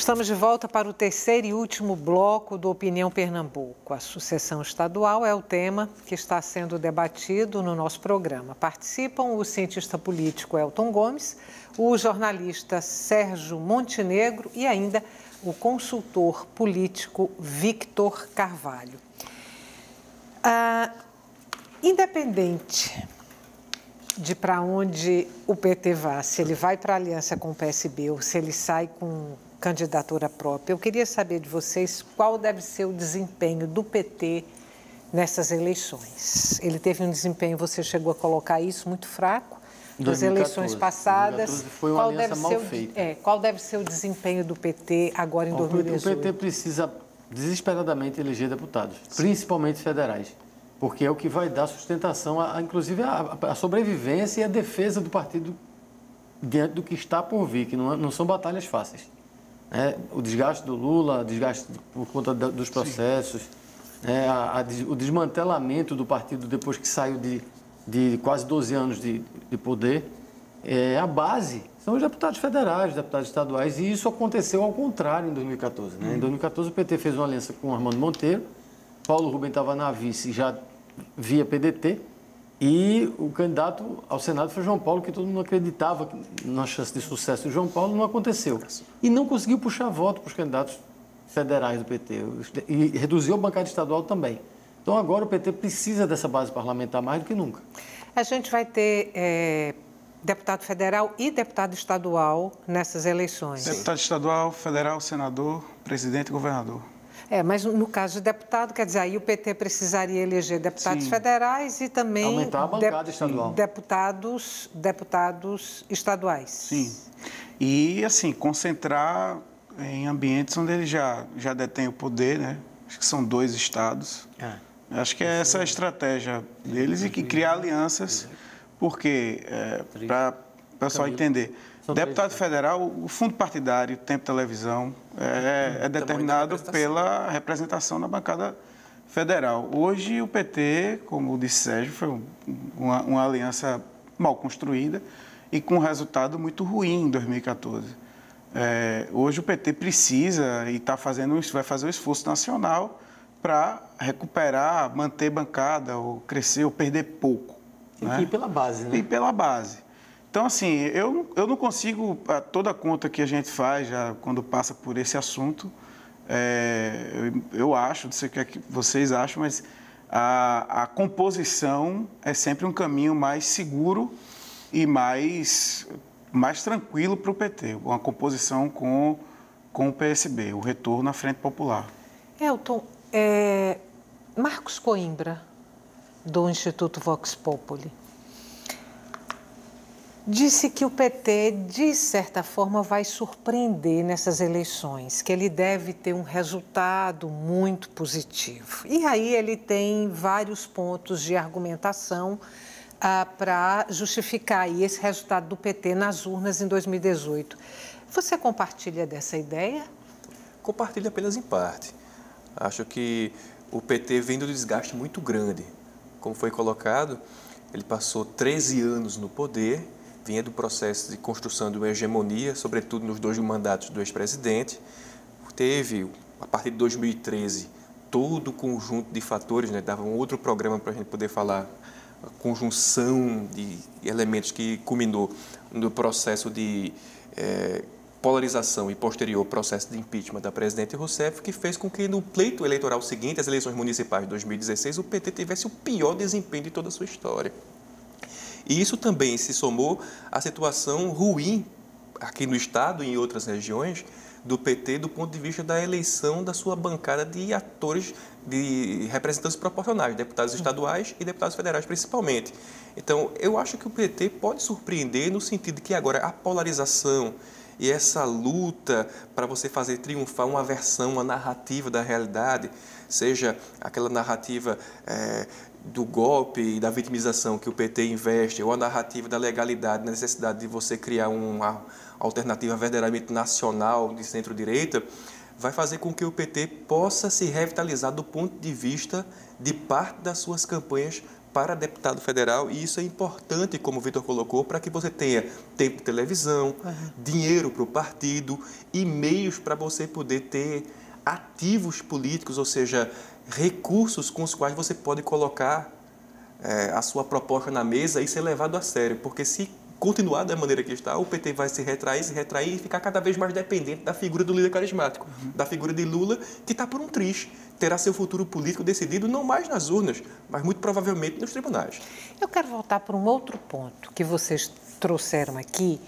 Estamos de volta para o terceiro e último bloco do Opinião Pernambuco. A sucessão estadual é o tema que está sendo debatido no nosso programa. Participam o cientista político Elton Gomes, o jornalista Sérgio Montenegro e ainda o consultor político Victor Carvalho. Independente de para onde o PT vá, se ele vai para a aliança com o PSB ou se ele sai com candidatura própria, eu queria saber de vocês qual deve ser o desempenho do PT nessas eleições. Ele teve um desempenho, você chegou a colocar isso, muito fraco, nas eleições passadas. 2014 foi uma aliança mal feita. Qual deve ser o desempenho do PT agora em 2018? O PT precisa desesperadamente eleger deputados, principalmente federais, porque é o que vai dar sustentação, inclusive a sobrevivência e a defesa do partido diante do que está por vir, que não são batalhas fáceis. O desgaste do Lula, o desgaste por conta dos processos, o desmantelamento do partido depois que saiu de quase 12 anos de poder, a base são os deputados federais, os deputados estaduais, e isso aconteceu ao contrário em 2014. Em 2014 o PT fez uma aliança com o Armando Monteiro, Paulo Rubem estava na vice já via PDT, e o candidato ao Senado foi João Paulo, que todo mundo acreditava na chance de sucesso do João Paulo, não aconteceu. E não conseguiu puxar voto para os candidatos federais do PT, e reduziu a bancada estadual também. Então agora o PT precisa dessa base parlamentar mais do que nunca. A gente vai ter deputado federal e deputado estadual nessas eleições. Deputado estadual, federal, senador, presidente e governador. Mas no caso de deputado, quer dizer, aí o PT precisaria eleger deputados federais e também aumentar a bancada estadual. Deputados estaduais. Sim. E, assim, concentrar em ambientes onde ele já detém o poder, né? Acho que são 2 estados. Acho que é essa a estratégia deles e que criar alianças, porque, para o pessoal entender, deputado federal, o fundo partidário, tempo de televisão, é determinado pela representação na bancada federal. Hoje, o PT, como disse Sérgio, foi uma aliança mal construída e com um resultado muito ruim em 2014. Hoje, o PT precisa e vai fazer um esforço nacional para recuperar, manter bancada, ou crescer, ou perder pouco. Tem que ir pela base, né? Ir pela base. Então, assim, eu não consigo, toda a conta que a gente faz, já quando passa por esse assunto, eu acho, não sei o que vocês acham, mas a composição é sempre um caminho mais seguro e mais tranquilo para o PT, uma composição com o PSB, o retorno à Frente Popular. Elton, Marcos Coimbra, do Instituto Vox Populi, disse que o PT, de certa forma, vai surpreender nessas eleições, que ele deve ter um resultado muito positivo. E aí ele tem vários pontos de argumentação para justificar aí esse resultado do PT nas urnas em 2018. Você compartilha dessa ideia? Compartilho apenas em parte. Acho que o PT vem do desgaste muito grande. Como foi colocado, ele passou 13 anos no poder, vinha do processo de construção de uma hegemonia, sobretudo nos 2 mandatos do ex-presidente. Teve, a partir de 2013, todo o conjunto de fatores, dava um outro programa para a gente poder falar, a conjunção de elementos que culminou no processo de polarização e posterior processo de impeachment da presidente Rousseff, que fez com que no pleito eleitoral seguinte, as eleições municipais de 2016, o PT tivesse o pior desempenho de toda a sua história. E isso também se somou à situação ruim aqui no Estado e em outras regiões do PT do ponto de vista da eleição da sua bancada de atores, de representantes proporcionais, deputados estaduais e deputados federais principalmente. Então, eu acho que o PT pode surpreender no sentido de que agora a polarização e essa luta para você fazer triunfar uma versão, uma narrativa da realidade, seja aquela narrativa do golpe e da vitimização que o PT investe, ou a narrativa da legalidade, da necessidade de você criar uma alternativa verdadeiramente nacional de centro-direita, vai fazer com que o PT possa se revitalizar do ponto de vista de parte das suas campanhas para deputado federal, e isso é importante, como o Vitor colocou, para que você tenha tempo de televisão, dinheiro para o partido e meios para você poder ter ativos políticos, ou seja, recursos com os quais você pode colocar a sua proposta na mesa e ser levado a sério, porque se continuar da maneira que está, o PT vai se retrair e ficar cada vez mais dependente da figura do líder carismático, da figura de Lula, que está por um triz. Terá seu futuro político decidido não mais nas urnas, mas muito provavelmente nos tribunais. Eu quero voltar para um outro ponto que vocês trouxeram aqui,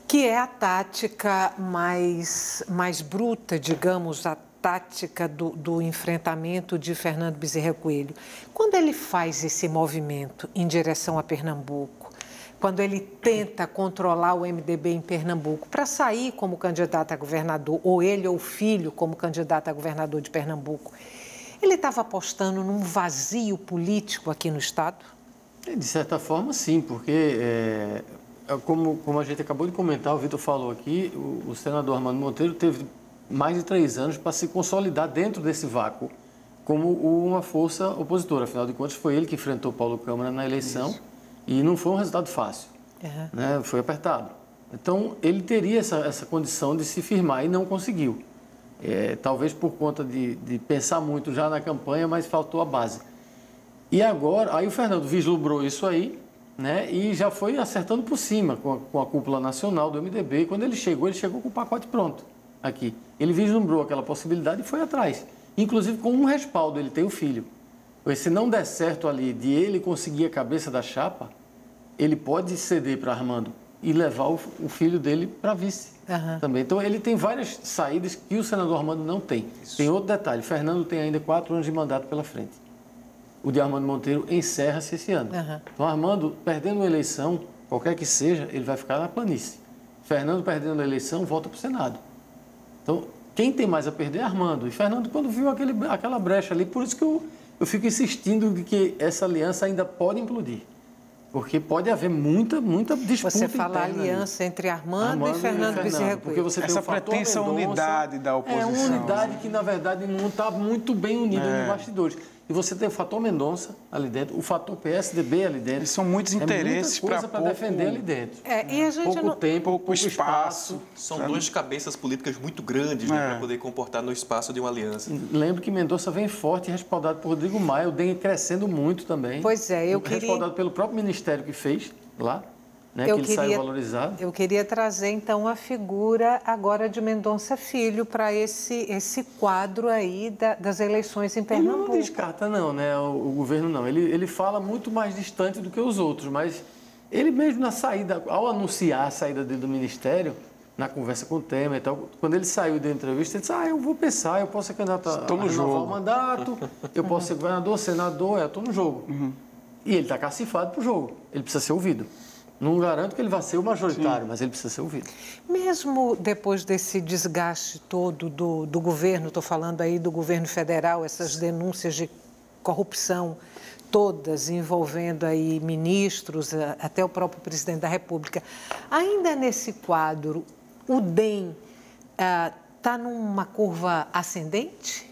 que é a tática mais bruta, digamos, a tática do enfrentamento de Fernando Bezerra Coelho. Quando ele faz esse movimento em direção a Pernambuco, quando ele tenta controlar o MDB em Pernambuco para sair como candidato a governador, ou ele ou o filho como candidato a governador de Pernambuco, ele estava apostando num vazio político aqui no Estado? De certa forma, sim, porque, como a gente acabou de comentar, o Vitor falou aqui, o senador Armando Monteiro teve mais de 3 anos para se consolidar dentro desse vácuo como uma força opositora. Afinal de contas, foi ele que enfrentou Paulo Câmara na eleição. Isso. E não foi um resultado fácil, né? Foi apertado. Então, ele teria essa condição de se firmar e não conseguiu. Talvez por conta de pensar muito já na campanha, mas faltou a base. E agora, aí o Fernando vislumbrou isso aí, né? E já foi acertando por cima com a cúpula nacional do MDB. E quando ele chegou com o pacote pronto aqui. Ele vislumbrou aquela possibilidade e foi atrás. Inclusive com um respaldo, ele tem o filho. Porque se não der certo ali de ele conseguir a cabeça da chapa, ele pode ceder para Armando e levar o filho dele para vice também. Então, ele tem várias saídas que o senador Armando não tem. Isso. Tem outro detalhe, Fernando tem ainda 4 anos de mandato pela frente. O de Armando Monteiro encerra-se esse ano. Então, Armando, perdendo uma eleição, qualquer que seja, ele vai ficar na planície. Fernando, perdendo a eleição, volta para o Senado. Então, quem tem mais a perder é Armando. E Fernando, quando viu aquela brecha ali, por isso que eu fico insistindo de que essa aliança ainda pode implodir. Porque pode haver muita disputa. Você fala aliança entre Armando e Fernando Bezerra Coelho. Porque você tem essa pretensa unidade da oposição. É uma unidade que, na verdade, não está muito bem unida nos bastidores. E você tem o fator Mendonça ali dentro, o fator PSDB ali dentro. E são muitos interesses para defender ali dentro. E a gente pouco tempo, pouco espaço. São 2 cabeças políticas muito grandes, né, para poder comportar no espaço de uma aliança. Lembro que Mendonça vem forte e respaldado por Rodrigo Maia, o DEM crescendo muito também. Pois é, eu queria... Respaldado pelo próprio ministério que fez lá. Né, que ele saiu valorizado. Eu queria trazer, então, a figura agora de Mendonça Filho para esse quadro aí das eleições em Pernambuco. Ele não descarta, não, né? O governo não. Ele fala muito mais distante do que os outros, mas ele mesmo na saída, ao anunciar a saída dele do ministério, na conversa com o Temer e tal, quando ele saiu da entrevista, ele disse, eu vou pensar, eu posso ser candidato a renovar o mandato, eu posso ser governador, senador, eu estou no jogo. E ele está cacifado para o jogo, ele precisa ser ouvido. Não garanto que ele vai ser o majoritário, mas ele precisa ser ouvido. Mesmo depois desse desgaste todo do governo, estou falando aí do governo federal, essas denúncias de corrupção todas envolvendo aí ministros, até o próprio presidente da República, ainda nesse quadro, o DEM está numa curva ascendente?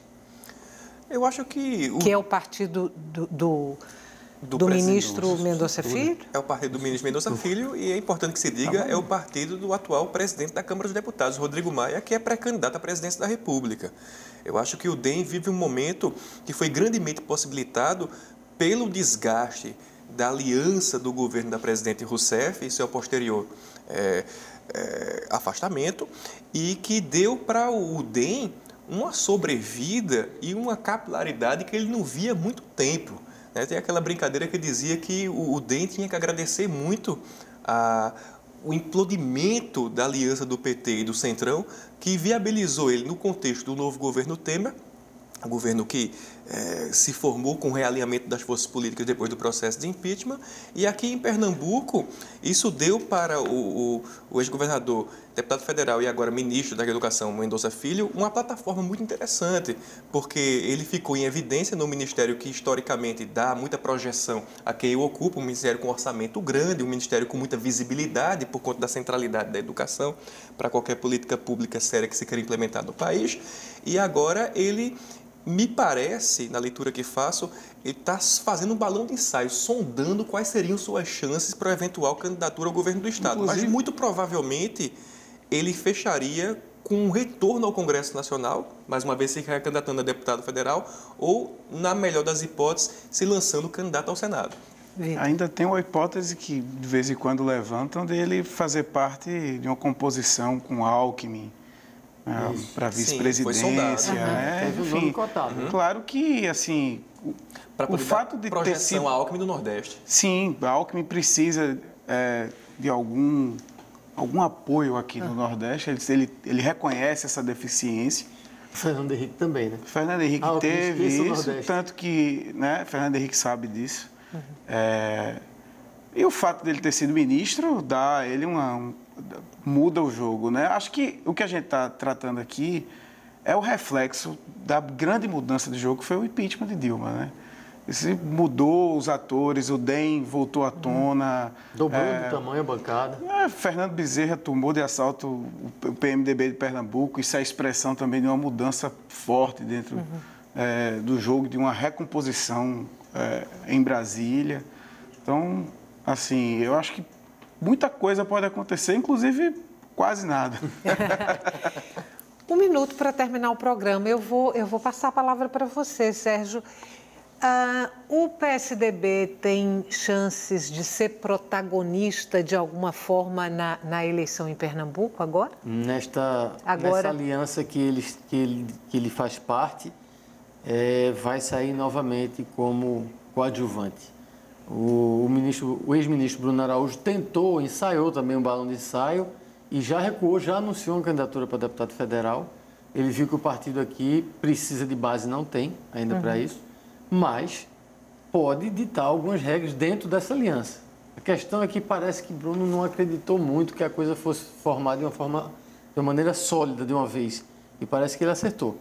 Eu acho que... Que é o partido do ministro Mendonça Filho? É o partido do ministro Mendonça Filho e é importante que se diga, é o partido do atual presidente da Câmara dos Deputados, Rodrigo Maia, que é pré-candidato à presidência da República. Eu acho que o DEM vive um momento que foi grandemente possibilitado pelo desgaste da aliança do governo da presidente Rousseff e seu posterior afastamento, e que deu para o DEM uma sobrevida e uma capilaridade que ele não via há muito tempo. Tem aquela brincadeira que dizia que o DEM tinha que agradecer muito o implodimento da aliança do PT e do Centrão, que viabilizou ele no contexto do novo governo Temer, um governo que se formou com o realinhamento das forças políticas depois do processo de impeachment. E aqui em Pernambuco, isso deu para o ex-governador, deputado federal e agora ministro da Educação, Mendonça Filho, uma plataforma muito interessante, porque ele ficou em evidência no ministério que historicamente dá muita projeção a quem o ocupa, um ministério com orçamento grande, um ministério com muita visibilidade por conta da centralidade da educação para qualquer política pública séria que se queira implementar no país. E agora ele Me parece, na leitura que faço, ele está fazendo um balão de ensaio, sondando quais seriam suas chances para a eventual candidatura ao governo do Estado. Mas, muito provavelmente, ele fecharia com um retorno ao Congresso Nacional, mais uma vez se candidatando a deputado federal, ou, na melhor das hipóteses, se lançando candidato ao Senado. Ainda tem uma hipótese que, de vez em quando, levantam dele fazer parte de uma composição com Alckmin, para vice-presidência. Enfim, claro que, assim, o fato de ter sido... a Alckmin do Nordeste. Sim, a Alckmin precisa de algum apoio aqui no Nordeste. Ele reconhece essa deficiência. Fernando Henrique também, né? Fernando Henrique teve isso, tanto que Fernando Henrique sabe disso. E o fato dele ter sido ministro dá a ele muda o jogo, né? Acho que o que a gente está tratando aqui é o reflexo da grande mudança de jogo que foi o impeachment de Dilma, né? Isso mudou os atores, o DEM voltou à tona. Dobrou de tamanho a bancada. Fernando Bezerra tomou de assalto o PMDB de Pernambuco. Isso é a expressão também de uma mudança forte dentro do jogo, de uma recomposição em Brasília. Então, assim, eu acho que muita coisa pode acontecer, inclusive quase nada. Um minuto para terminar o programa. Eu vou passar a palavra para você, Sérgio. O PSDB tem chances de ser protagonista de alguma forma na eleição em Pernambuco agora? Nessa aliança que ele faz parte, vai sair novamente como coadjuvante. O ex-ministro Bruno Araújo ensaiou também um balão de ensaio e já recuou, já anunciou uma candidatura para deputado federal. Ele viu que o partido aqui precisa de base, não tem ainda para isso, mas pode ditar algumas regras dentro dessa aliança. A questão é que parece que Bruno não acreditou muito que a coisa fosse formada de uma maneira sólida de uma vez, e parece que ele acertou,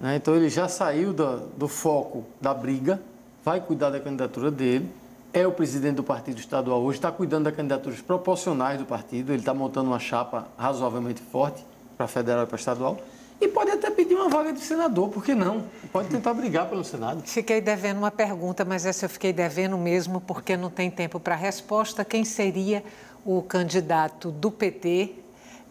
né? Então ele já saiu do foco da briga, vai cuidar da candidatura dele, é o presidente do partido estadual hoje, está cuidando das candidaturas proporcionais do partido, ele está montando uma chapa razoavelmente forte para federal e para estadual, e pode até pedir uma vaga de senador, por que não? Pode tentar brigar pelo Senado. Fiquei devendo uma pergunta, mas essa eu fiquei devendo mesmo, porque não tem tempo para a resposta. Quem seria o candidato do PT,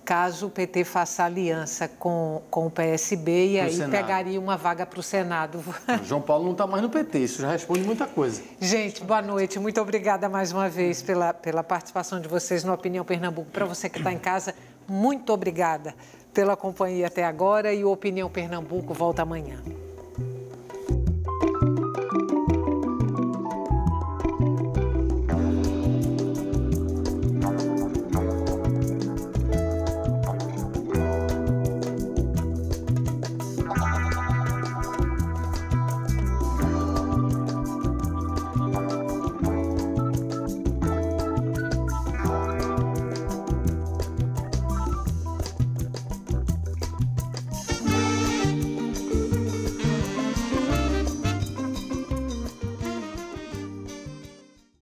caso o PT faça aliança com o PSB e aí Senado. Pegaria uma vaga para o Senado? O João Paulo não está mais no PT, isso já responde muita coisa. Gente, boa noite. Muito obrigada mais uma vez pela participação de vocês no Opinião Pernambuco. Para você que está em casa, muito obrigada pela companhia até agora, e o Opinião Pernambuco volta amanhã.